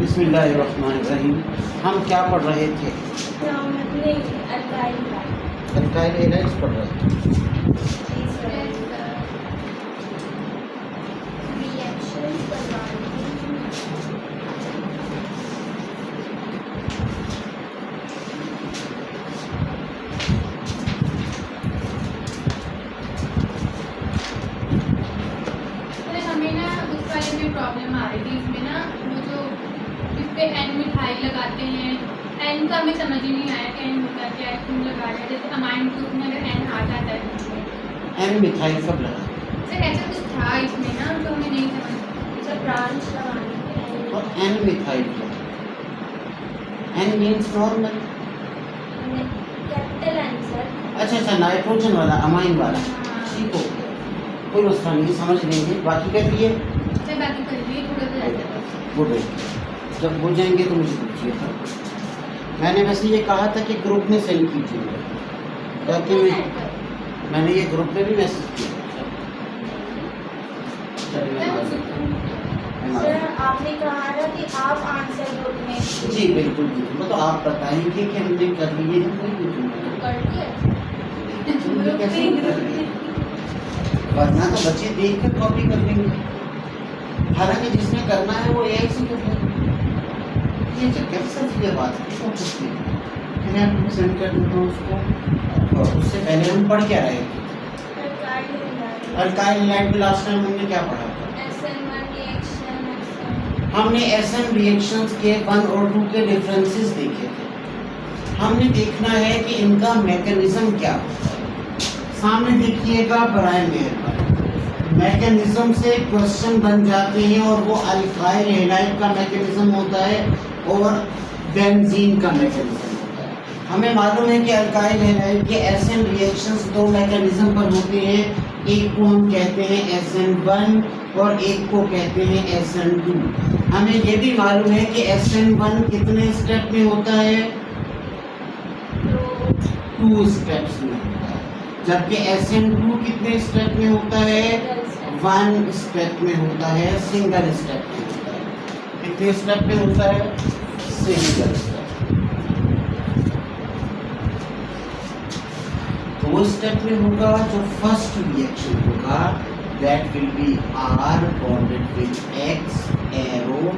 बिस्मिल्लाहिर्रहमानिर्रहीम। हम क्या पढ़ रहे थे? अल्काइल हैलाइड्स पढ़ रहे थे। हमें ना उस वाले में प्रॉब्लम आ रही थी। इसमें ना वो जो इस पे एन मिथाइल लगाते हैं, एन का हमें समझ ही नहीं आया कि एन होता क्या है, क्यों लगा रहे हैं। जैसे अमाइन ग्रुप में अगर एन आ जाता है एन मिथाइल कब लगा? सर ऐसा कुछ था इसमें ना, तो हमें नहीं समझ। जब ब्रांच लगानी है और एन मिथाइल क्या? N means normal. Capital answer. अच्छा, नाइट्रोजन वाला, अमाइन वाला। ठीक हो गया, कोई मसला नहीं, समझ लेंगे। बाकी कर लिए? सर बाकी कर लिए, थोड़ा सा रहता है। गुड। जब हो जाएंगे तो मुझे पूछिए था। मैंने वैसे ये कहा था कि ग्रुप में सेंड कीजिएगा, ताकि मैंने ये ग्रुप में भी मैसेज किया। सर आपने कहा था कि आप आंसर ग्रुप में जी बिल्कुल बिल्कुल, मतलब आप बताएंगे कि हमने कर लिए हैं, कोई भी कर दिया। कैसे कर लिए? वरना तो बच्चे देख कर कॉपी कर लेंगे। हालांकि जिसने करना है वो एआई से कर लेगा। ये चक्कर सिर्फ ये बात है, तो कुछ नहीं। मैं आपको सेंड कर देता हूँ उसको। और उससे पहले हम पढ़ क्या रहे थे? अल्काइल हैलाइड में लास्ट टाइम हमने क्या पढ़ा था? हमने एसएन रिएक्शंस के 1 और 2 के डिफरेंसेस देखे थे। हमने देखना है कि इनका मैकेनिज्म क्या होता है। सामने देखिएगा बराए मेहरबानी। मैकेनिज्म से क्वेश्चन बन जाते हैं, और वो अल्काइल हैलाइड का मैकेनिज्म होता है और बेंजीन का मैकेनिज्म होता है। हमें मालूम है कि अल्काइल हैलाइड के एसएन रिएक्शंस 2 मैकेनिज्म पर होते हैं। एक को हम कहते हैं SN1 और एक को कहते हैं SN2। हमें ये भी मालूम है कि SN1 कितने स्टेप में होता है? 2 स्टेप्स में होता है। जबकि SN2 कितने स्टेप में होता है? 1 स्टेप में होता है, सिंगल स्टेप में होता है। कितने स्टेप में होता है? Single step. 2 स्टेप में होगा। जो फर्स्ट रिएक्शन होगा that will be R bonded with X arrow,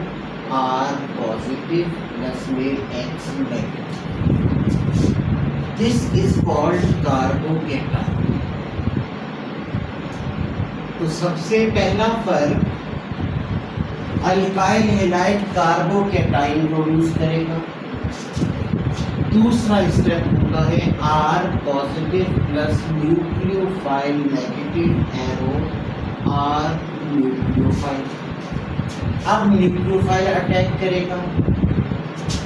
R positive plus में X negative. This is called carbocation. तो सबसे पहला फर्क, अल्काइल हैलाइड कार्बोकेटाइन प्रोड्यूस करेगा। दूसरा स्टेप होता है R positive plus nucleophile negative arrow R nucleophile. अब न्यूक्लियोफाइल अटैक करेगा।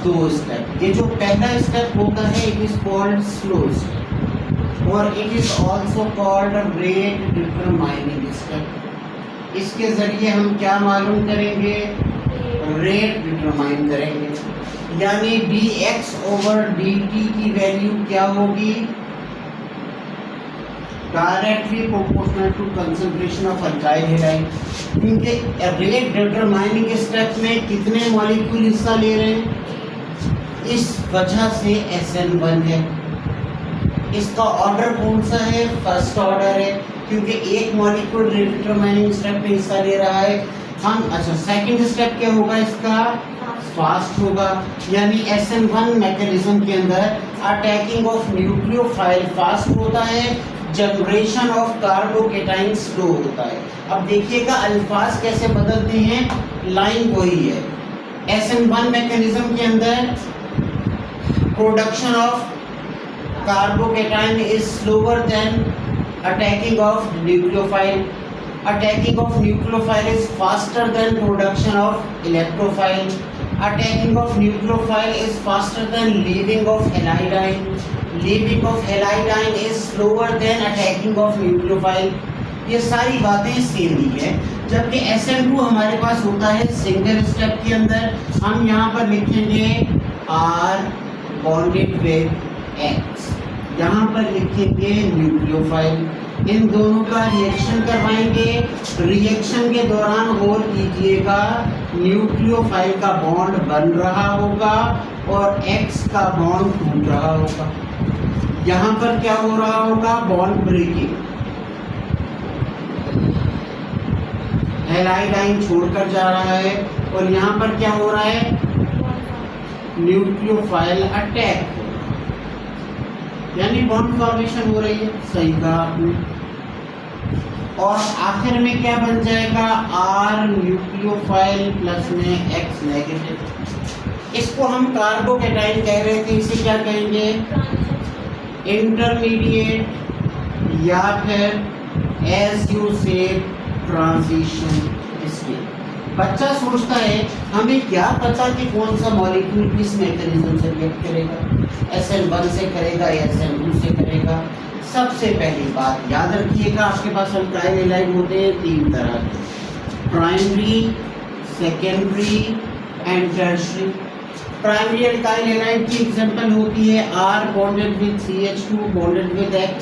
2 स्टेप। ये जो पहला स्टेप होता है it is called slow step, और it is also called rate determining step. इसके जरिए हम क्या मालूम करेंगे? रेट डिटरमाइन करेंगे। यानी dx/dt की वैल्यू क्या होगी? Directly proportional to concentration of alkyl halide. क्योंकि रेट डिटरमाइनिंग स्टेप में कितने मॉलिक्यूल हिस्सा ले रहे हैं, इस वजह से SN1 है। इसका ऑर्डर कौन सा है? फर्स्ट ऑर्डर है, क्योंकि एक मॉलिक्यूल रेट डिटरमाइनिंग स्टेप में हिस्सा ले रहा है। हम सेकंड स्टेप क्या होगा इसका? फास्ट होगा। यानी SN1 मैकेनिज्म के अंदर अटैकिंग ऑफ न्यूक्लियोफाइल फास्ट होता है, जनरेशन ऑफ कार्बोकेटाइन स्लो होता है। अब देखिएगा अल्फाज कैसे बदलते हैं, लाइन वही है। SN1 मैकेनिज्म के अंदर production of carbocation is slower then attacking of nucleophile. Attacking of nucleophile is faster than production of electrophile. Attacking of nucleophile is faster than leaving of halidine. Leaving of halidine is slower than attacking of nucleophile. ये सारी बातें same ही है। जबकि SN2 हमारे पास होता है single step के अंदर। हम यहाँ पर लिखेंगे R bonded with X, यहाँ पर लिखेंगे न्यूक्लियोफाइल। इन दोनों का रिएक्शन करवाएंगे। रिएक्शन के दौरान गौर कीजिएगा न्यूक्लियोफाइल का बॉन्ड बन रहा होगा और X का बॉन्ड टूट रहा होगा। यहाँ पर क्या हो रहा होगा? Bond breaking. हैलाइड आयन छोड़कर जा रहा है और यहाँ पर क्या हो रहा है? न्यूक्लियोफाइल अटैक, यानी बॉन्ड फॉर्मेशन हो रही है। सही कहा आपने। और आखिर में क्या बन जाएगा? R न्यूक्लियोफाइल प्लस में X नेगेटिव। इसको हम कार्बोकैटायन कह रहे थे, इसे क्या कहेंगे? इंटरमीडिएट या फिर एज यू से ट्रांजिशन स्टेट। बच्चा सोचता है हमें क्या पता कि कौन सा मॉलिक्यूल किस मैकेनिज्म से रिएक्ट करेगा, SN1 से करेगा या SN2 से करेगा। सबसे पहली बात याद रखिएगा, आपके पास अल्काइल हैलाइड होते हैं 3 तरह के, primary, secondary and tertiary. Primary alkyl halide की एग्जांपल होती है R bonded with CH2 bonded with X।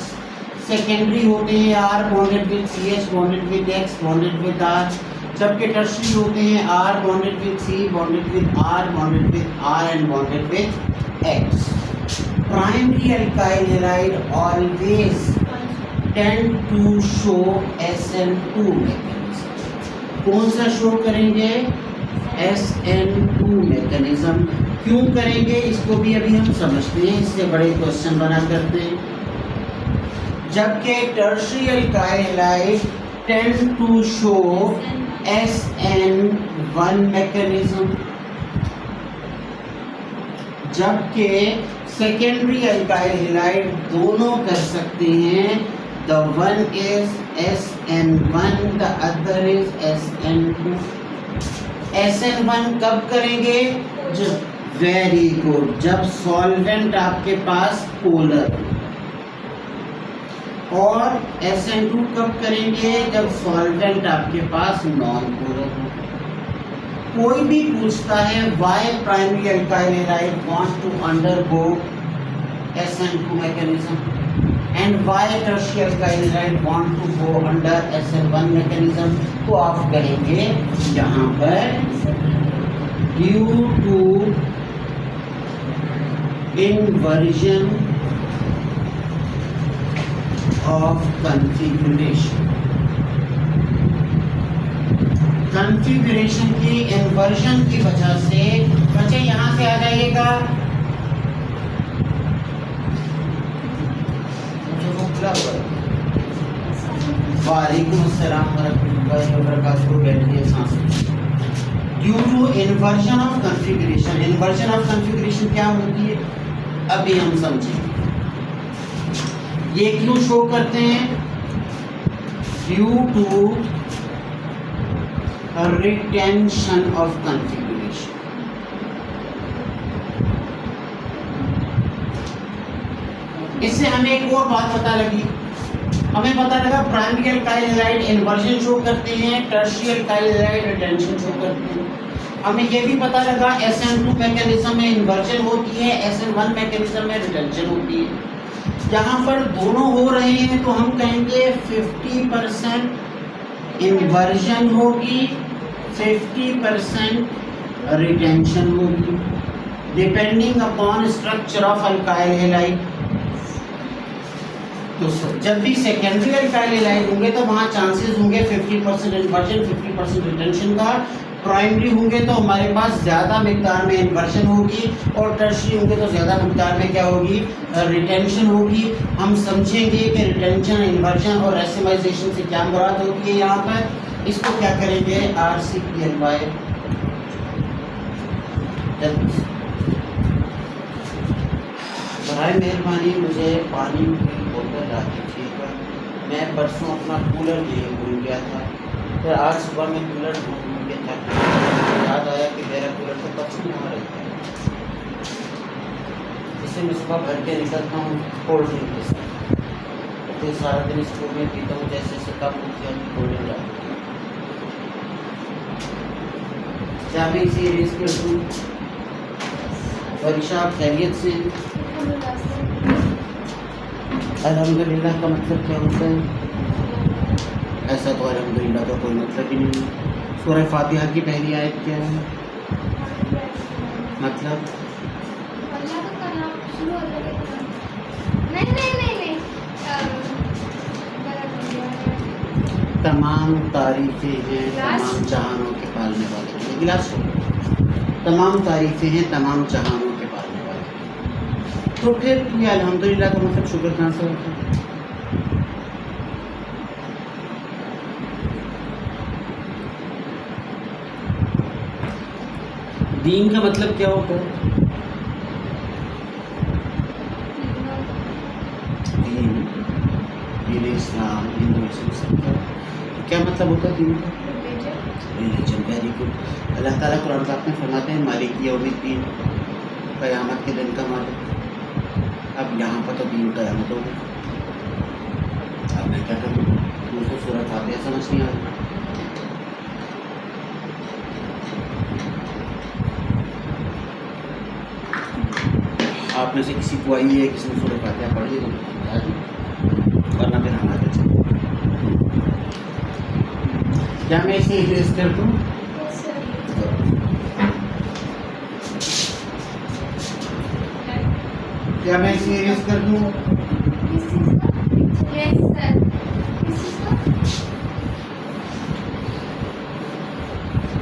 Secondary होते हैं R bonded with CH bonded with X bonded with R। जबकि टर्शियरी होते हैं R bonded with C bonded with R bonded with R and bonded with X। Primary alkyl halide always tend to show SN2 mechanism। कौन सा show करेंगे? SN2 mechanism। क्यों करेंगे इसको भी अभी हम समझते हैं, इससे बड़े क्वेश्चन बना करते हैं। जबकि tertiary alkyl halide tend to show SN1 mechanism, जबकि सेकेंडरी अल्काइल हैलाइड दोनों कर सकते हैं। The one is SN1, the other is SN2। SN1 कब करेंगे? जब वेरी गुड, जब सॉल्वेंट आपके पास पोलर हो। और SN2 कब करेंगे? जब सॉल्वेंट आपके पास नॉन पोलर हो। कोई भी पूछता है why primary alkyl halide wants to undergo SN2 mechanism and why tertiary alkyl halide want to go under SN1 mechanism, तो आप कहेंगे यहाँ पर due to inversion of configuration। Configuration की इन्वर्जन की वजह से, बच्चे यहाँ से आ जाइएगा, वालेकुम अस्सलाम वरहमतुल्लाहि वबरकातुहू। बैठिए सांस। Due to inversion of configuration. Inversion of configuration क्या होती है अभी हम समझेंगे। ये क्यों शो करते हैं? Due to retention of configuration. इससे हमें एक और बात पता लगी। हमें पता लगा primary alkyl halide inversion show करते हैं, tertiary alkyl halide retention show करते हैं। हमें यह भी पता लगा SN2 मैकेनिज्म में इन्वर्जन होती है, SN1 मैकेनिज्म में रिटेंशन होती है। यहाँ पर दोनों हो रहे हैं तो हम कहेंगे 50% इन्वर्जन होगी, 50% रिटेंशन होगी, depending upon structure of alkyl halide. तो जब भी सेकेंडरी अल्काइल हैलाइड होंगे तो वहाँ चांसेस होंगे 50% इन्वर्जन 50% रिटेंशन का। प्राइमरी होंगे तो हमारे पास ज़्यादा मिकदार में इन्वर्जन होगी और टर्शियरी होंगे तो ज़्यादा मिकदार में क्या होगी? रिटेंशन होगी। हम समझेंगे कि रिटेंशन, इन्वर्जन और रेसिमाइजेशन से क्या मुराद होती है। यहाँ पर इसको क्या करेंगे? RCPLY। बराए मेहरबानी मुझे पानी की बोतल ला दीजिएगा। मैं परसों अपना कूलर लिए भूल गया था, फिर आज सुबह में कूलर भूल गया था। याद आया कि मेरा कूलर तो परसों वहाँ रहता है, इसे मैं सुबह भर के निकलता हूँ कोल्ड ड्रिंक के साथ। फिर सारा दिन स्कूल में पीता हूँ, जैसे जैसे कब कोल्ड ड्रिंक जाती है। क्या भी इसी रेस के थ्रू परीक्षा खैरियत से? अल्हम्दुलिल्लाह का मतलब क्या होता है? ऐसा तो अल्हम्दुलिल्लाह का कोई मतलब ही नहीं। सूरह फातिहा की पहली आयत क्या है? मतलब अल्लाह का कलाम शुरू अल्लाह के कलाम नहीं गलत हो गया। तमाम तारीफ़ें हैं गिलास? तमाम जहानों के पालने वाले के लिए। गिलास हो। तमाम तारीफ़ें हैं तमाम जहानों के पालने वाले। तो फिर ये अल्हम्दुलिल्लाह का मतलब शुक्र कहाँ से होता है? दीन का मतलब क्या होता है? दीन, दीन इस्लाम, हिंदुइज्म सब का क्या मतलब होता है दीन का? रिलीजन। Very good. अल्लाह ताला कुरान पाक में फरमाते हैं मालिक यौमिद्दीन, क़यामत के दिन का मालिक। अब यहाँ पर तो दीन क़यामत हो गई। अब मैं क्या करूँ? मुझको सूरह फातिहा समझ नहीं आ रही। आप में से किसी को आई है, किसी ने सूरह फातिहा पढ़ी है तो बता दीजिए, वरना फिर हम आगे चलें। क्या मैं इसे इरेज कर दूँ? क्या मैं इसे इरेज कर दूँ? Yes sir.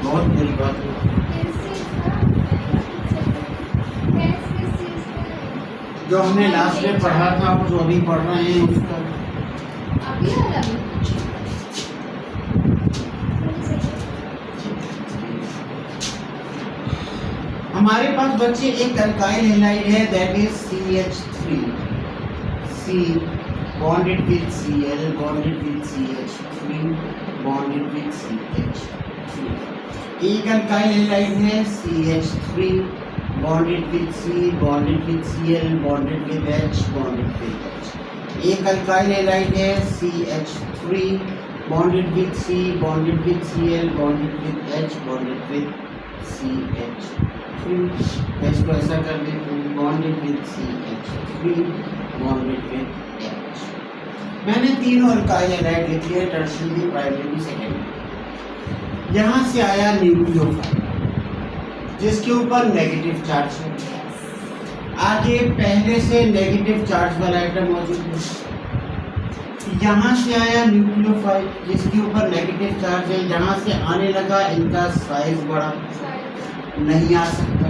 बहुत बुरी बात है। जो हमने लास्ट में पढ़ा था और जो अभी पढ़ रहे हैं उसका अभी अलग हमारे पास बच्चे एक अल्काइल हैलाइड है that is CH3 C bonded with Cl bonded with CH3 bonded with CH3। एक अल्काइल हैलाइड है CH3 bonded with C bonded with Cl bonded with H bonded with H। एक अल्काइल हैलाइड है CH3 bonded with C bonded with Cl bonded with H bonded with CH3। इसको ऐसा कर देते हैं bonded with CH3 bonded with H। मैंने तीनों alkyl halide लिख लिए, टर्शियरी, प्राइमरी, सेकेंडरी। यहाँ से आया न्यूक्लियोफाइल जिसके ऊपर नेगेटिव चार्ज है। आगे पहले से नेगेटिव चार्ज वाला आइटम मौजूद है। यहाँ से आया न्यूक्लियोफाइल जिसके ऊपर नेगेटिव चार्ज है। यहाँ से आने लगा, इनका साइज बड़ा नहीं आ सकता।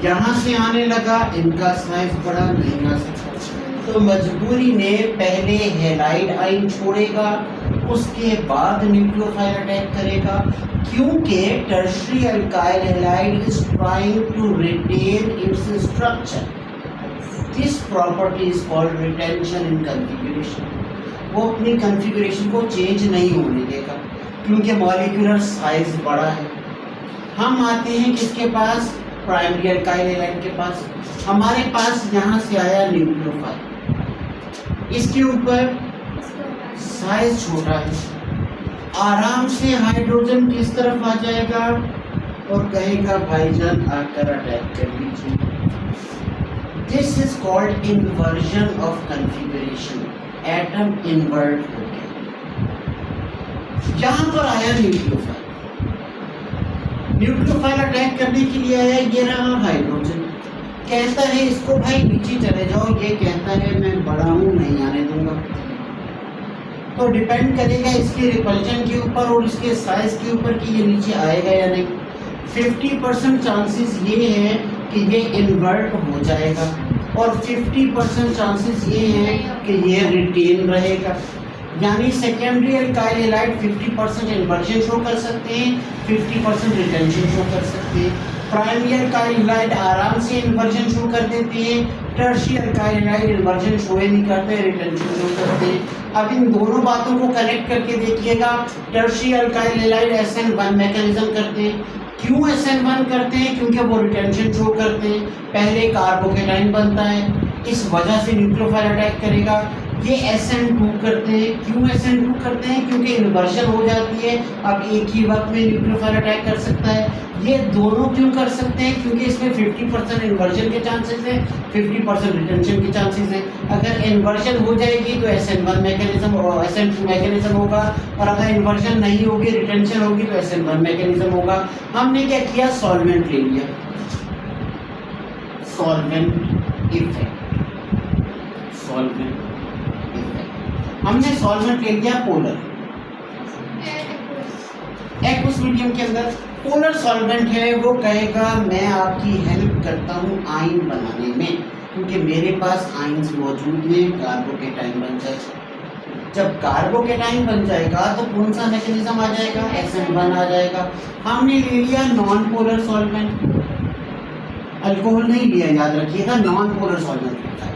यहाँ से आने लगा, इनका साइज बड़ा नहीं आ सकता। तो मजबूरी ने पहले हैलाइड आयन छोड़ेगा, उसके बाद न्यूक्लियोफाइल अटैक करेगा, क्योंकि tertiary alkyl halide is trying to retain its structure. This property is called retention in configuration. वो अपनी कॉन्फ़िगरेशन को चेंज नहीं होने देगा क्योंकि मॉलिक्यूलर साइज बड़ा है। हम आते हैं किसके पास? प्राइमरी अल्काइल हैलाइड के पास। हमारे पास यहाँ से आया न्यूक्लियोफाइल, इसके ऊपर साइज छोटा है, आराम से हाइड्रोजन किस तरफ आ जाएगा और कहेगा भाईजान आकर अटैक कर लीजिए। This is called inversion of configuration. Atom invert हो गया। यहाँ पर आया न्यूक्लियोफाइल। न्यूक्लियोफाइल अटैक करने के लिए आया, ये रहा हाइड्रोजन। कहता है इसको भाई नीचे चले जाओ, ये कहता है मैं बड़ा हूँ नहीं आने दूंगा। तो डिपेंड करेगा इसके रिपल्जन के ऊपर और इसके साइज के ऊपर कि ये नीचे आएगा या नहीं। 50% चांसेस ये हैं कि ये इन्वर्ट हो जाएगा और 50% चांसेस ये हैं कि ये रिटेन रहेगा। यानी secondary alkyl halide 50% inversion show कर सकते हैं, 50% रिटेंशन शो कर सकते हैं। प्राइमरी अल्काइल हैलाइड आराम से इन्वर्जन शो कर देते हैं, tertiary alkyl halide inversion show ही नहीं करते, रिटेंशन शो करते हैं। अब इन दोनों बातों को कनेक्ट करके देखिएगा। Tertiary alkyl halide SN1 mechanism करते हैं। क्यों SN1 करते हैं? क्योंकि वो रिटेंशन शो करते हैं, पहले कार्बोकेटाइन बनता है, इस वजह से न्यूक्लियोफाइल अटैक करेगा। ये SN2 करते हैं। क्यों SN2 करते हैं? क्योंकि इन्वर्जन हो जाती है, अब एक ही वक्त में न्यूक्लियोफाइल अटैक कर सकता है। ये दोनों क्यों कर सकते हैं? क्योंकि इसमें 50% इन्वर्जन के चांसेस हैं, 50% रिटेंशन के चांसेस हैं। अगर इन्वर्जन हो जाएगी तो SN1 मैकेनिज्म और SN2 मैकेनिज्म होगा, और अगर इन्वर्जन नहीं होगी, रिटेंशन होगी, तो SN1 मैकेनिज्म होगा। हमने क्या किया? सॉल्वेंट ले लिया, सॉल्वेंट इफेक्ट, सॉल्वेंट इफेक्ट। हमने सॉल्वेंट ले लिया पोलर, एक्वस मीडियम के अंदर पोलर सॉल्वेंट है, वो कहेगा मैं आपकी हेल्प करता हूँ आयन बनाने में, क्योंकि मेरे पास आयन्स मौजूद हैं, कार्बोकेटाइन बन जाएगा। जब कार्बोकेटाइन बन जाएगा तो कौन सा मैकेनिज्म आ जाएगा? SN1 आ जाएगा। हमने ले लिया नॉन पोलर सॉल्वेंट, अल्कोहल नहीं लिया, याद रखिएगा, नॉन पोलर सॉल्वेंट होता है,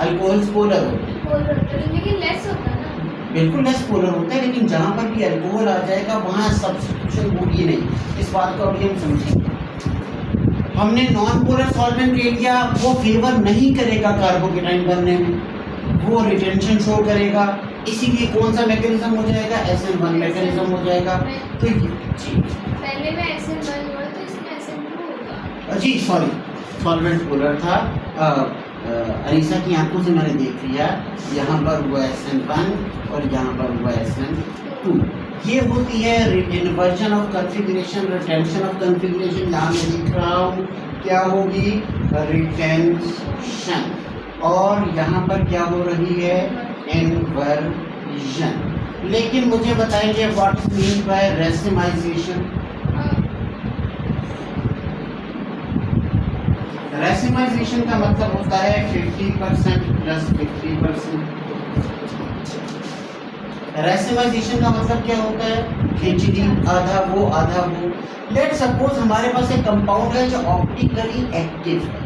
अल्कोहल्स पोलर होते हैं, लेकिन लेस होता है ना, बिल्कुल लेस पोलर होता है, लेकिन जहाँ पर भी अल्कोहल आ जाएगा वहाँ सब्स्टिट्यूशन होगी नहीं, इस बात को अभी हम समझेंगे। हमने नॉन पोलर सॉल्वेंट ले लिया, वो फेवर नहीं करेगा कार्बोकेटाइन बनने में, वो रिटेंशन शो करेगा, इसीलिए कौन सा मैकेनिज्म हो जाएगा? SN1 मैकेनिज्म हो जाएगा। तो पहले में SN1 हुआ तो इसमें SN2 होगा। जी सॉरी, सॉल्वेंट पोलर था, अनीसा की आंखों से मैंने देख लिया, यहाँ पर हुआ SN1 और यहाँ पर हुआ SN2। ये होती है inversion of configuration, retention of configuration. यहाँ मैं लिख रहा हूँ क्या होगी? रिटेंशन। और यहाँ पर क्या हो रही है? इन्वर्जन। लेकिन मुझे बताएंगे what is mean by racemisation? Racemisation का मतलब होता है 50% प्लस 50%। रेसिमाइजेशन का मतलब क्या होता है? खिचड़ी, आधा वो आधा वो। लेट सपोज हमारे पास एक कंपाउंड है जो ऑप्टिकली एक्टिव है,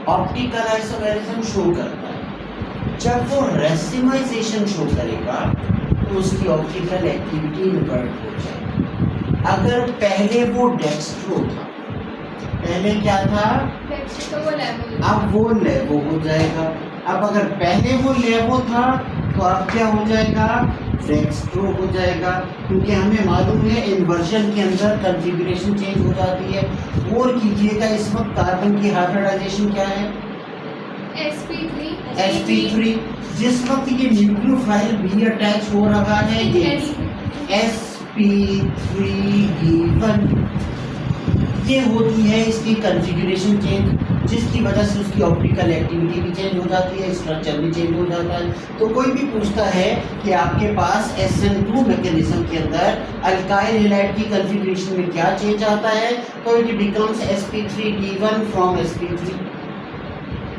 ऑप्टिकल आइसोमेरिज्म शो करता है। जब वो रेसिमाइजेशन शो करेगा तो उसकी ऑप्टिकल एक्टिविटी इन्वर्ट हो जाएगी। अगर पहले वो डेक्स्ट्रो था, पहले क्या था? अब वो लेवो हो जाएगा। अब अगर पहले वो लेवो था तो अब क्या हो जाएगा? डेक्स्ट्रो हो जाएगा, क्योंकि हमें मालूम है इन्वर्जन के अंदर कॉन्फ़िगरेशन चेंज हो जाती है। और कीजिएगा, इस वक्त कार्बन की हाइब्रिडाइजेशन क्या है? sp3। जिस वक्त ये न्यूक्लियोफाइल भी अटैच हो रहा है, ये sp3 ये होती है इसकी कॉन्फ़िगरेशन चेंज, जिसकी वजह से उसकी ऑप्टिकल एक्टिविटी भी चेंज हो जाती है, स्ट्रक्चर भी चेंज हो जाता है। तो कोई भी पूछता है कि आपके पास SN2 मैकेनिज्म के अंदर अल्काइल हैलाइड की कॉन्फ़िगरेशन में क्या चेंज आता है, तो it becomes sp3d1 from sp3,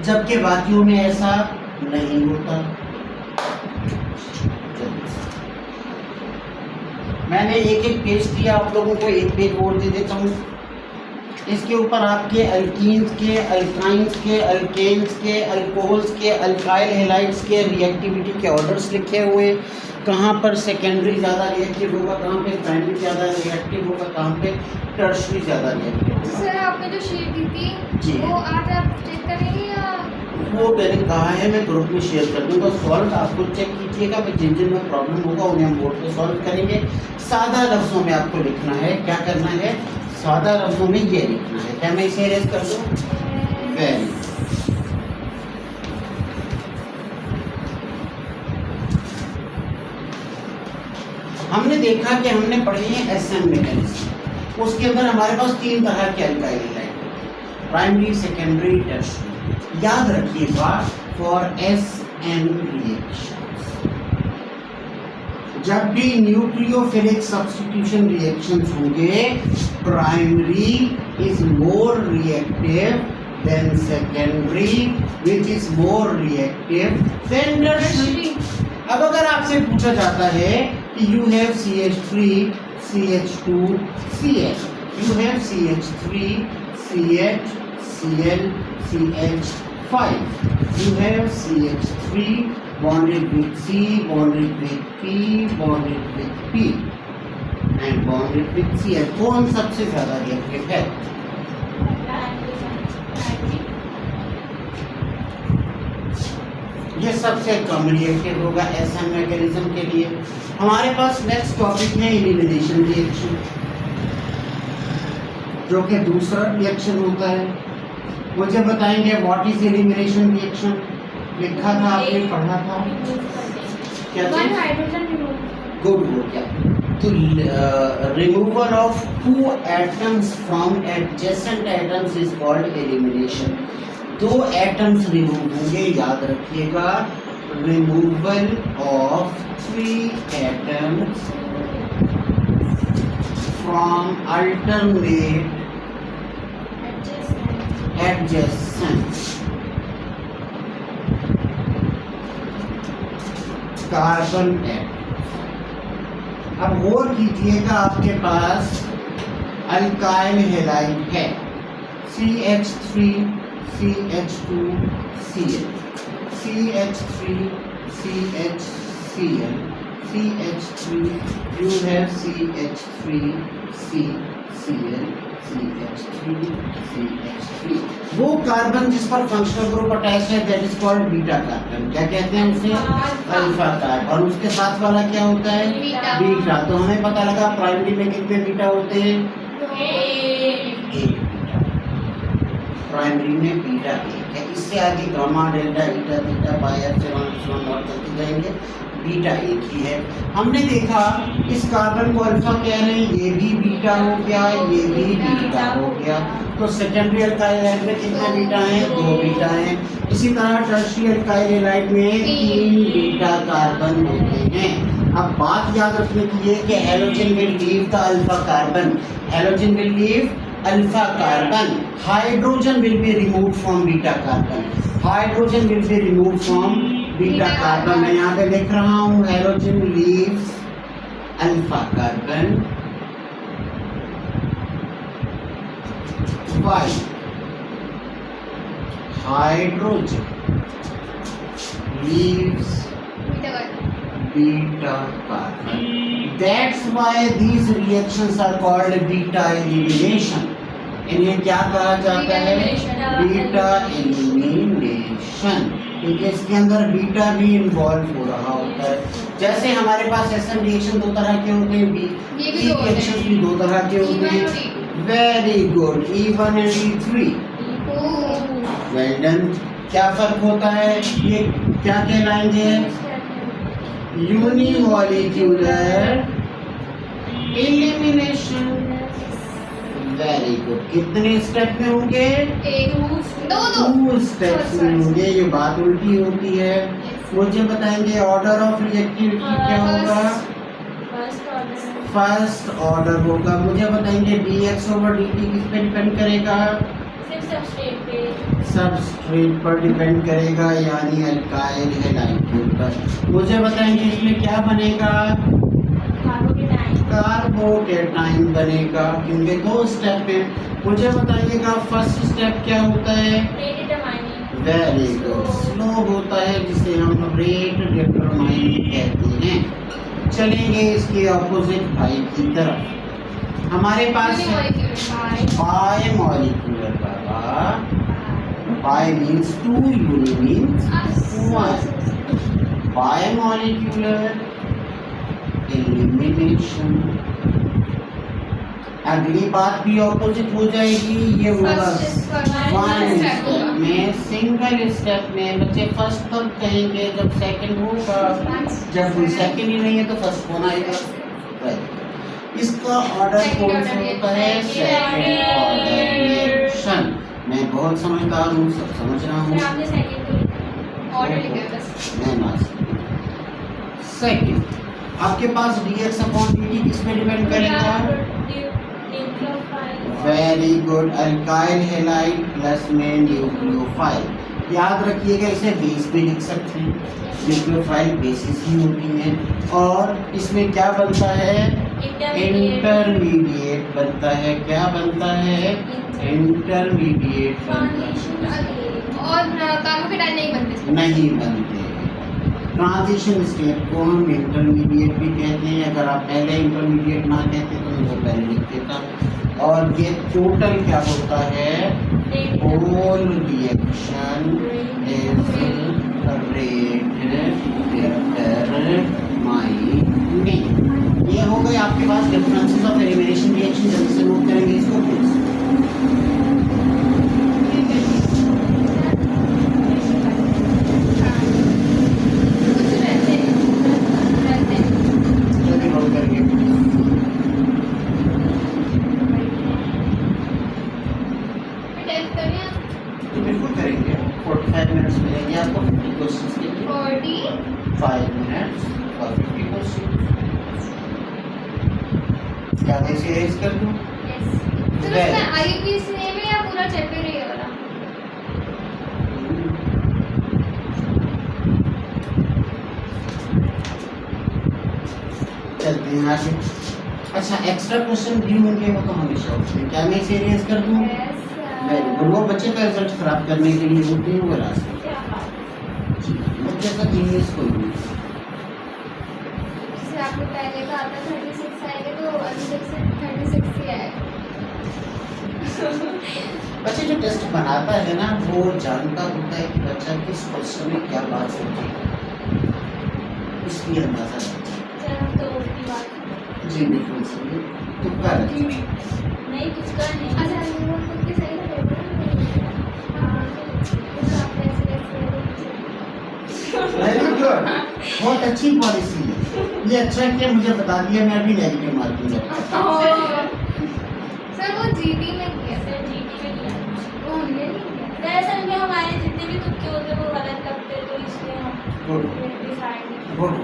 जबकि बाकियों में ऐसा नहीं होता। मैंने एक एक पेज दिया, आप लोगों को एक पेज और दे देता हूँ। इसके ऊपर आपके अल्कीन्स के, अल्काइंस के, अल्केन्स के, अल्कोहल्स के, अल्काइल हैलाइड्स के रिएक्टिविटी के ऑर्डर्स लिखे हुए हैं। कहाँ पर सेकेंडरी ज़्यादा रिएक्टिव होगा, कहाँ पे प्राइमरी ज़्यादा रिएक्टिव होगा, कहाँ पे टर्शरी ज़्यादा रिएक्टिव होगा। सर आपने जो शीट दी थी जी, वो आज आप चेक करेंगे या? वो मैंने कहा है मैं ग्रुप में शेयर कर दूँगा। सॉल्व आपको चेक कीजिएगा, फिर जिन जिन में प्रॉब्लम होगा उन्हें हम बोर्ड पे सॉल्व करेंगे। सादा लफ्ज़ों में आपको लिखना है, क्या करना है? सादा लफ्ज़ों में ये लिखना है। क्या मैं इसे इरेज कर दूँ? वेरी। हमने देखा कि हमने पढ़ी है SN मैकेनिज्म। उसके अंदर हमारे पास 3 तरह के अल्काइल हैलाइड होते हैं, प्राइमरी, सेकेंडरी, टर्शियरी। याद रखिएगा फॉर SN रिएक्शंस, जब भी न्यूक्लियोफिलिक सब्स्टिट्यूशन रिएक्शंस होंगे, primary is more reactive than secondary, which is more reactive than tertiary. अब अगर आपसे पूछा जाता है कि you have CH3 CH2 CH, you have CH3 CH Cl CH5, you have CH3 bonded with C, bonded with P, bonded with P and bonded with Cl। कौन सबसे ज्यादा रिएक्टिव है? ये सबसे कम रिएक्टिव होगा SN मैकेनिज्म के लिए। हमारे पास नेक्स्ट टॉपिक है एलिमिनेशन रिएक्शन। जो कि दूसरा रिएक्शन होता है। मुझे बताएंगे व्हाट इज एलिमिनेशन रिएक्शन? लिखा था आपने, पढ़ा था क्या? One hydrogen remove. गुड हो गया। तो removal of two atoms from adjacent atoms is called elimination. दो एटम्स रिमूव होंगे, याद रखिएगा। Removal of 3 atoms from alternate adjacent carbon atom. अब गौर कीजिएगा, आपके पास अल्काइल हैलाइड है CH3 CH2 Cl, CH3 CHCl, CH3 you have CH3 CCl, CH3 CH3। वो carbon जिस पर फंक्शनल ग्रुप अटैच है that is called beta carbon. क्या कहते हैं उसे? Alpha carbon. और उसके साथ वाला क्या होता है? बीटा। तो हमें पता लगा प्राइमरी में कितने बीटा होते हैं? एक बीटा। प्राइमरी में बीटा एक है। इससे आगे gamma delta eta beta pi epsilon epsilon not करते जाएंगे, बीटा एक ही है। हमने देखा इस कार्बन को अल्फा कह रहे हैं, ये भी बीटा हो गया, ये भी बीटा हो गया। तो सेकेंडरी अल्काइल हैलाइड में कितने बीटा हैं? 2 बीटा हैं। इसी तरह टर्शियरी अल्काइल हैलाइड में 3 बीटा कार्बन होते हैं। अब बात याद रखने की है कि halogen will leave the alpha carbon, halogen will leave alpha carbon, hydrogen will be removed from beta carbon, hydrogen will be removed from beta carbon. मैं यहाँ पे लिख रहा हूँ halogen leaves alpha carbon, while hydrogen leaves beta carbon. That's why these reactions are called beta elimination. इन्हें क्या कहा जाता है? बीटा एलिमिनेशन, क्योंकि इसके अंदर बीटा भी इन्वॉल्व हो रहा होता है। जैसे हमारे पास एसएन रिएक्शन 2 तरह के होते हैं, बी रिएक्शन भी 2 तरह के होते हैं। Very good, E1 and E3। Well done. क्या फर्क होता है? ये क्या कहलाएंगे? Unimolecular elimination. Very good. कितने स्टेप में होंगे? 2 स्टेप्स में होंगे। ये बात उल्टी होती है। मुझे बताएंगे ऑर्डर ऑफ रिएक्टिविटी क्या होगा? फर्स्ट ऑर्डर होगा। मुझे बताएंगे dx/dt किस पे डिपेंड करेगा? सबस्ट्रेट पर डिपेंड करेगा, यानी अल्काइल हैलाइड के ऊपर। मुझे बताएंगे इसमें क्या बनेगा? कार्बोकेटाइन बनेगा, क्योंकि 2 स्टेप है। मुझे बताइएगा फर्स्ट स्टेप क्या होता है? वेरी गुड, स्लो होता है, जिसे हम रेट डिटरमाइनिंग कहते हैं। चलेंगे इसके ऑपोजिट बाई की तरफ। हमारे पास बाय मॉलिक्यूलर बाबा, bi means 2, uni means 1। Bi molecular elimination. अगली बात भी ऑपोजिट हो जाएगी। ये होगा 1 स्टेप में, सिंगल स्टेप में। बच्चे फर्स्ट तब कहेंगे जब सेकंड होगा, जब सेकंड ही नहीं है तो फर्स्ट होना ही। इसका ऑर्डर कौन सा होता है? Second order reaction. मैं बहुत समझदार हूँ, सब समझ रहा हूँ। सेकंड, आपके पास dx/dt किस पे डिपेंड करेगा? Very good, alkyl halide plus में न्यूक्लियोफाइल। याद रखिएगा, इसे बेस भी लिख सकते हैं, न्यूक्लियोफाइल बेसिस ही होती हैं। और इसमें क्या बनता है? इंटरमीडिएट बनता है। क्या बनता है? इंटरमीडिएट बनता है। और कार्बोकेटाइन नहीं बनते? नहीं बनते। ट्रांजिशन स्टेट को हम इंटरमीडिएट भी कहते हैं। अगर आप पहले इंटरमीडिएट ना कहते तो मैं वो पहले लिख देता। और ये टोटल क्या होता है? Whole reaction is rate determining. ये हो गए आपके पास डिफरेंसेस ऑफ एलिमिनेशन रिएक्शन। जल्दी से नोट करेंगे इसको प्लीज। मैं इसे रेज कर दूं? तो Well. उसमें IUPAC नेम है या पूरा चैप्टर है ये वाला? चलते हैं आगे। अच्छा, एक्स्ट्रा क्वेश्चन भी होंगे, वो तो हमेशा होते हैं। क्या मैं इसे रेज कर दूं? Very good. वो बच्चे का रिजल्ट खराब करने के लिए होते हैं वो रास्ते। क्या बात बच्चे का जीनियस कोई नहीं। जैसे आपको पहले का आता 36 आएगा तो अभी तक से 36 ही आएगा। बच्चे जो टेस्ट बनाता है ना, वो जानता होता है कि बच्चा किस क्वेश्चन में क्या बात सोचेगा, इसलिए अंदाजा लगता है। चलो तो की बात जी बिल्कुल सही। तुक्का रखिए। नहीं किसका नहीं। अच्छा वो खुद के सही लगेगा। हाँ तो आप ऐसे वेरी गुड, बहुत अच्छी पॉलिसी है ये। अच्छा किया मुझे बता दिया, मैं अभी नेगेटिव मार्किंग करता। सर वो जीडी में किया सर जीटी में किया। वो हमने नहीं किया। दरअसल में हमारे जितने भी तुक्के होते हैं वो गलत लगते हैं, तो इसलिए हम गुड डिसाइड गुड,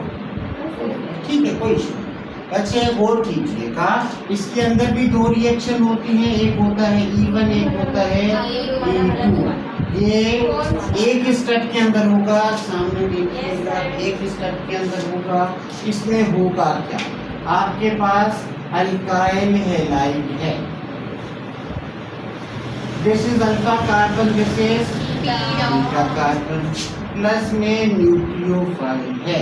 ठीक है, कोई इशू नहीं। बच्चे गौर कीजिएगा, इसके अंदर भी दो रिएक्शन होती हैं, एक होता है E1, एक होता है E2। ये एक स्टेप के अंदर होगा, सामने देखिएगा, एक स्टेप के अंदर होगा। इसमें होगा क्या, आपके पास अल्काइल हैलाइड है, this is alpha carbon, this is beta carbon, plus में न्यूक्लियोफाइल है।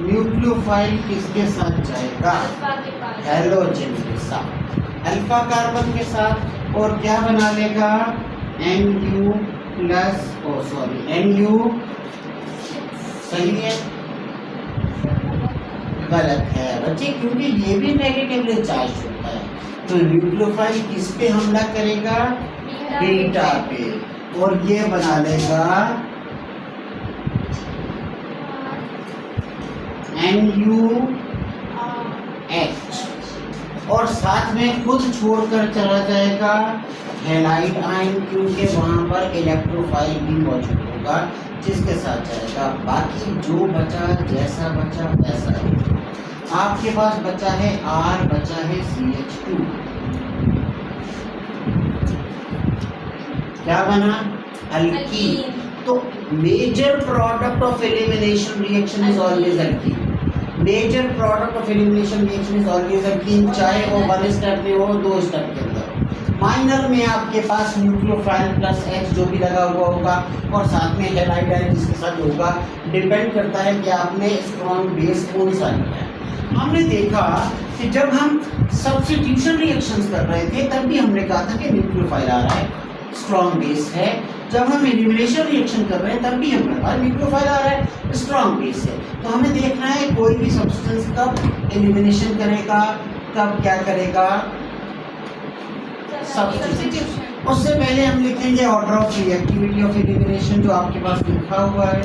न्यूक्लियोफाइल किसके साथ जाएगा? अल्फा के पास हैलोजन के साथ, अल्फा कार्बन के साथ। और क्या बना लेगा? Nu प्लस, ओ सॉरी, Nu सही है? गलत है बच्चे, क्योंकि ये भी नेगेटिवली चार्ज होता है। तो न्यूक्लियोफाइल किस पे हमला करेगा? बीटा पे, और ये बना लेगा NuH, और साथ में खुद छोड़कर चला जाएगा हैलाइड आयन, क्योंकि वहां पर इलेक्ट्रोफाइल भी मौजूद होगा जिसके साथ जाएगा। बाकी जो बचा, जैसा बचा वैसा ही। आपके पास बचा है R, बचा है CH2, क्या बना? अल्कीन। तो major product of elimination reaction is always alkene. Major product of elimination reaction is always alkene, चाहे वो 1 स्टेप में हो, 2 स्टेप के अंदर। माइनर में आपके पास न्यूक्लियोफाइल प्लस H जो भी लगा हुआ होगा, और साथ में हैलाइड आयन जिसके साथ होगा। डिपेंड करता है कि आपने स्ट्रॉन्ग बेस कौन सा लिया है। हमने देखा कि जब हम सब्स्टिट्यूशन रिएक्शंस कर रहे थे तब भी हमने कहा था कि न्यूक्लियोफाइल आ रहा है, स्ट्रॉन्ग बेस है। जब हम एलिमिनेशन रिएक्शन कर रहे हैं तब भी हमने कहा न्यूक्लियोफाइल आ रहा है, स्ट्रॉन्ग बेस है। तो हमें देखना है कोई भी सब्सटेंस कब एलिमिनेशन करेगा, कब क्या करेगा, सब्स्टिट्यूशन। उससे पहले हम लिखेंगे order of reactivity of elimination, जो आपके पास लिखा हुआ है,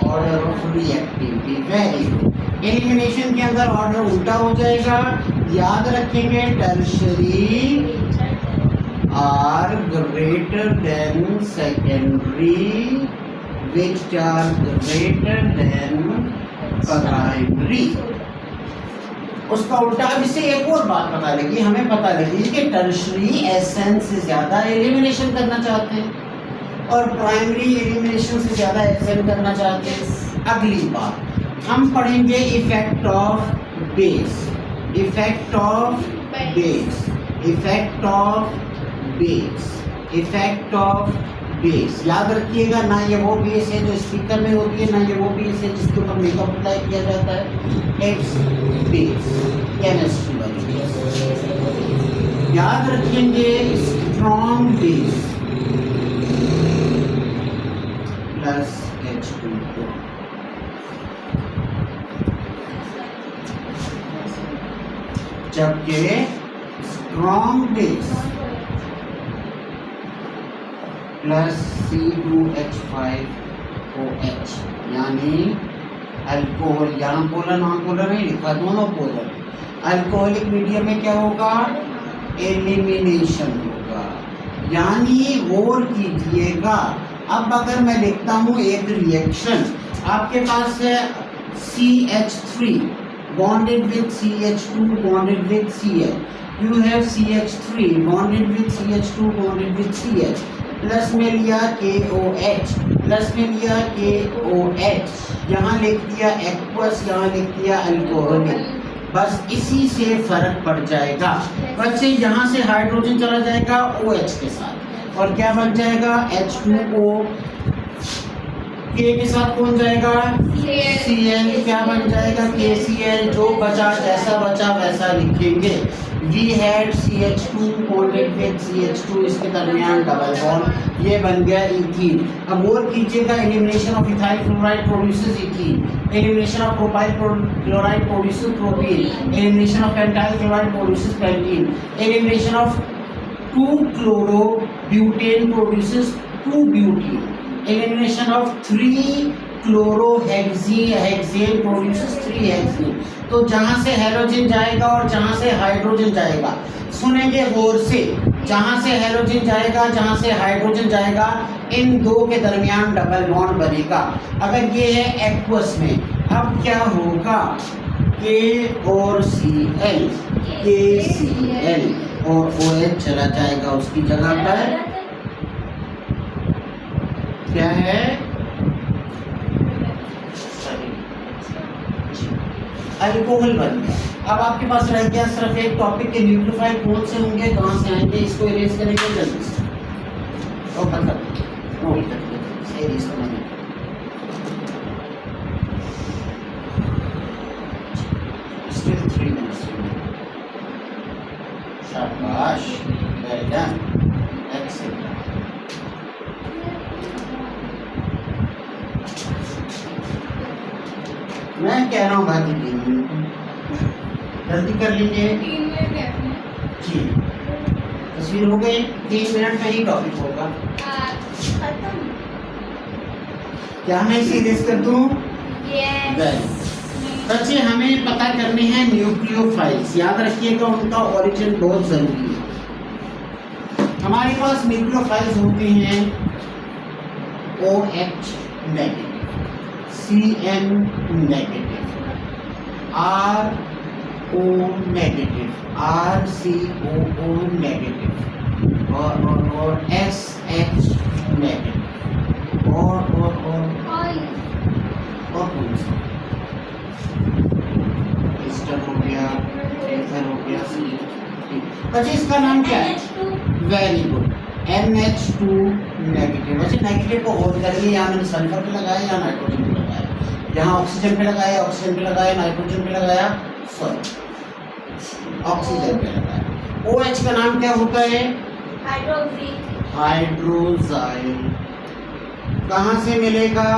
order of reactivity. Very good. Elimination के अंदर ऑर्डर उल्टा हो जाएगा, याद रखेंगे। Tertiary are greater than secondary, which are greater than primary। उसका उल्टा। अब इससे एक और बात पता लगी, हमें पता लगी कि टर्शरी एसेंस से ज़्यादा एलिमिनेशन करना चाहते हैं और प्राइमरी एलिमिनेशन से ज़्यादा एसेंस करना चाहते हैं। अगली बात हम पढ़ेंगे effect of base, effect of base, effect of base, effect of base. याद रखिएगा, ना ये वो बेस है जो स्पीकर में होती है, ना ये वो बेस है जिसके ऊपर मेकअप अप्लाई किया जाता है। इट्स बेस, केमिस्ट्री वाली बेस। याद रखेंगे स्ट्रॉन्ग बेस प्लस H2O, जबकि स्ट्रॉन्ग बेस प्लस C2H5OH, यानी अल्कोहल, यहाँ पोलर नॉन पोलर नहीं लिखा, दोनों पोलर। अल्कोहलिक मीडियम में क्या होगा? एलिमिनेशन होगा। यानी गौर कीजिएगा, अब अगर मैं लिखता हूँ एक रिएक्शन, आपके पास है CH3 bonded with CH2 bonded with Cl. You have CH3 bonded with CH2 bonded with Cl. Plus में लिया KOH, प्लस में लिया KOH, यहाँ लिख दिया एक्वस, यहाँ लिख दिया अल्कोहलिक। बस इसी से फर्क पड़ जाएगा बच्चे। यहाँ से हाइड्रोजन चला जाएगा OH के साथ और क्या बन जाएगा H2O। K के साथ कौन जाएगा Cl, क्या बन जाएगा KCl। जो बचा जैसा बचा वैसा लिखेंगे। We had CH2 bonded with CH2, इसके दरमियान डबल बॉन्ड, ये बन गया इथीन। अब और कीजिएगा, elimination of ethyl chloride produces ethene, elimination of propyl chloride produces propene, elimination of pentyl chloride produces pentene, elimination of 2 chloro butane produces 2 butene, elimination of 3 chlorohexane produces 3 hexane. तो जहाँ से halogen जाएगा और जहाँ से हाइड्रोजन जाएगा, सुनेंगे गौर से, जहाँ से हेलोजन जाएगा जहाँ से हाइड्रोजन जाएगा, इन दो के दरमियान डबल बॉन्ड बनेगा। अगर ये है एक्वस में, अब क्या होगा K और Cl, KCl और OH चला जाएगा उसकी जगह पर, क्या है अल्कोहल बन गया। अब आपके पास रह गया सिर्फ एक टॉपिक के न्यूक्लियोफाइल कौन से होंगे, कहाँ से आएंगे, इसको इरेज करेंगे जल्दी से। और मतलब इरेज करना स्टिल 3 मिनट्स। शाबाश, वेल डन, एक्सीलेंट। मैं कह रहा हूँ बाकी 3 मिनट जल्दी कर लीजिए। 3 मिनट है जी, तस्वीर हो गई। 3 मिनट में ही टॉपिक होगा। खत्म। क्या मैं इसे इरेज कर दूँ? यस। बच्चे हमें पता करने हैं न्यूक्लियोफाइल्स, याद रखिएगा उनका ओरिजिन बहुत जरूरी है। हमारे पास न्यूक्लियोफाइल्स होते हैं OH negative, Cn negative, RO negative, RCOO negative और SH नेगेटिव और कौन सा ईस्टर हो गया, एथर हो गया, अच्छा इसका नाम क्या है? Very good, NH2 negative. अच्छा नेगेटिव को होल्ड करेंगे, यहाँ मैंने सल्फर पे लगाया या नाइट्रोजन पे लगाया, यहाँ ऑक्सीजन पे लगाया, ऑक्सीजन पे लगाया, नाइट्रोजन पे लगाया, सॉरी ऑक्सीजन पे लगाया। OH का नाम क्या होता है? हाइड्रोजाइल। कहाँ से मिलेगा?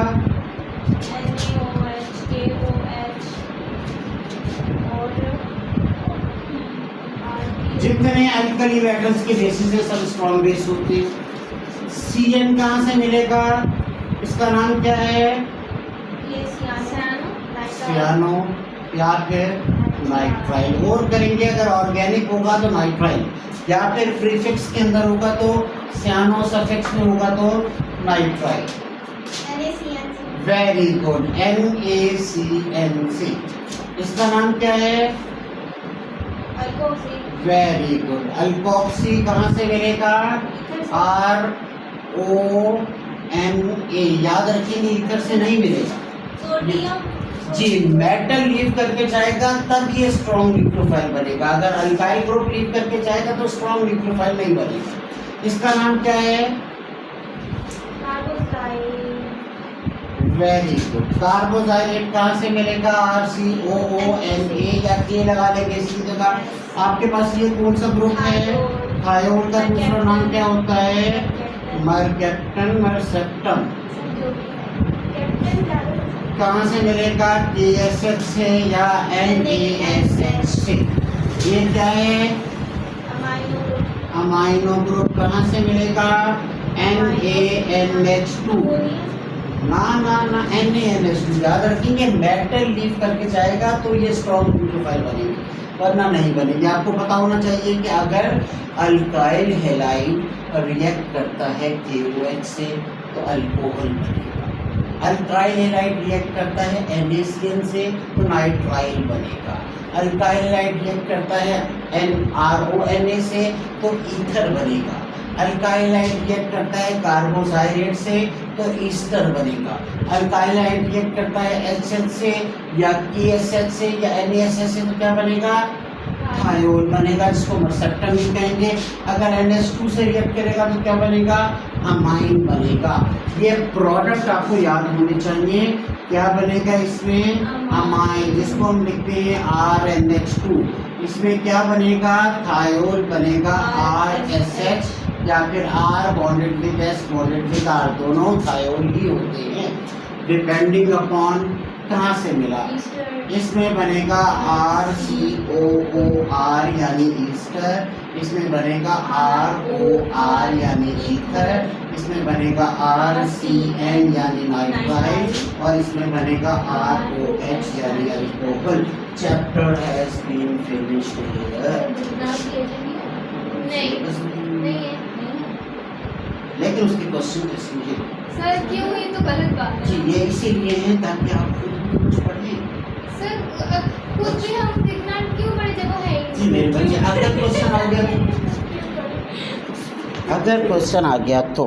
जितने अल्कली मेटल्स के बेसिस है सब स्ट्रॉन्ग बेस होते हैं। Cn कहाँ से मिलेगा? इसका नाम क्या है? सियानो या फिर नाइट्राइल। और करेंगे अगर ऑर्गेनिक होगा तो नाइट्राइल, या फिर प्रीफिक्स के अंदर होगा तो सियानो, सफिक्स में होगा तो नाइट्राइल। Very good, NaCNC। इसका नाम क्या है? Very good, alkoxy. कहाँ से मिलेगा? RONA। याद रखिए ईथर से नहीं मिलेगा जी, मेटल लीव करके जाएगा तब ये स्ट्रॉन्ग न्यूक्लियोफाइल बनेगा। अगर अल्काइल ग्रुप लीव करके जाएगा तो स्ट्रॉन्ग न्यूक्लियोफाइल नहीं बनेगा। इसका नाम क्या है? Very good, carboxylate. कहाँ से मिलेगा? RCOONA या K लगा लेंगे इसकी जगह। आपके पास ये कौन सा ग्रुप है? थायोल का दूसरा नाम क्या होता है? मरकेप्टन, मरसेप्टम। कहाँ से मिलेगा? KSH से या NaSH से। ये क्या है? Amino group. कहाँ से मिलेगा? NaNH2। ना NaNH2। याद रखेंगे मेटल लीव करके जाएगा तो ये स्ट्रॉन्ग न्यूक्लियोफाइल बनेगी, वरना नहीं बनेगी। आपको पता होना चाहिए कि अगर अल्काइल हैलाइड रिएक्ट करता है KOH से तो अल्कोहल बनेगा, अल्काइल हैलाइड रिएक्ट करता है NaCN से तो नाइट्राइल बनेगा। अल्काइल हैलाइड रिएक्ट करता है NaRONA से तो ईथर बनेगा। अल्काइल हैलाइड रिएक्ट करता है कार्बोहाइड्रेट से तो ईस्टर बनेगा। अल्काइल हैलाइड रिएक्ट करता है HH से या KSH से या NaSH से तो क्या बनेगा? थायोल बनेगा, जिसको मर्सेप्टम भी कहेंगे। अगर NH2 से रिएक्ट करेगा तो क्या बनेगा? अमाइन बनेगा। ये प्रोडक्ट आपको याद होने चाहिए। क्या बनेगा इसमें? अमाइन, जिसको हम लिखते हैं RNH2। इसमें क्या बनेगा? थायोल बनेगा RSH या फिर R bonded with S bonded with R, दोनों थायोल ही होते हैं डिपेंडिंग अपॉन कहाँ से मिला। इसमें बनेगा RCOOR यानी ईस्टर, इसमें बनेगा ROR यानी ईथर, इसमें बनेगा RCN यानी नाइट्राइल और इसमें बनेगा ROH यानी alcohol. Chapter has been finished here. नहीं है। लेकिन उसके क्वेश्चन इसलिए सर क्यों, ये तो गलत बात जी है। ये इसीलिए है ताकि आप खुद कुछ पढ़ें। सर कुछ भी हम देखना क्यों पड़े जब वो है ही जी मेरे बच्चे, अगर क्वेश्चन आ गया तो